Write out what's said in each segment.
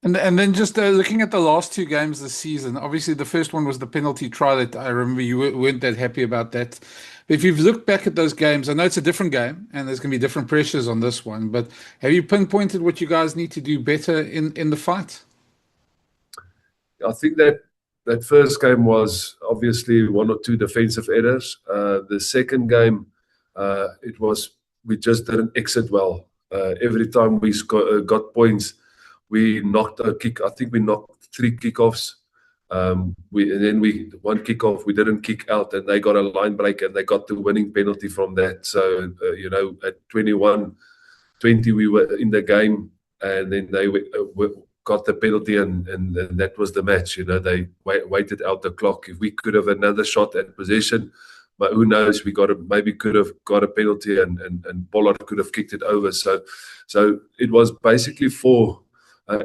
And then just looking at the last two games this season, obviously the first one was the penalty try that I remember you weren't that happy about that. But if you've looked back at those games, I know it's a different game and there's going to be different pressures on this one, but have you pinpointed what you guys need to do better in the fight? I think that first game was obviously one or two defensive errors. The second game, it was we just didn't exit well. Every time we got points, we knocked a kick. I think we knocked three kickoffs. We one kickoff we didn't kick out, and they got a line break, and they got the winning penalty from that. So at 21-20 we were in the game, and then they got the penalty, and that was the match. They waited out the clock. If we could have another shot at possession, but who knows? Maybe could have got a penalty, and Pollard could have kicked it over. So it was basically four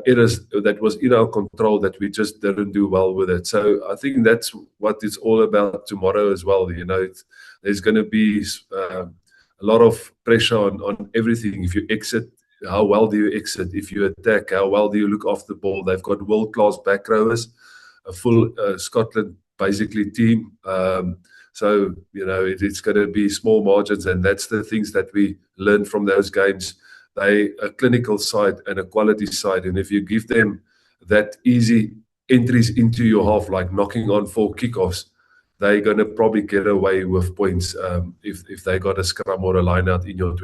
errors that was in our control that we just didn't do well with it. So I think that's what it's all about tomorrow as well. There's going to be a lot of pressure on everything. If you exit, how well do you exit? If you attack, how well do you look off the ball? They've got world-class back rowers, a full Scotland basically team. So it's going to be small margins, and that's the things that we learned from those games. They a clinical side and a quality side, and if you give them that easy entries into your half, like knocking on 4 kickoffs, they're going to probably get away with points if they got a scrum or a line out in your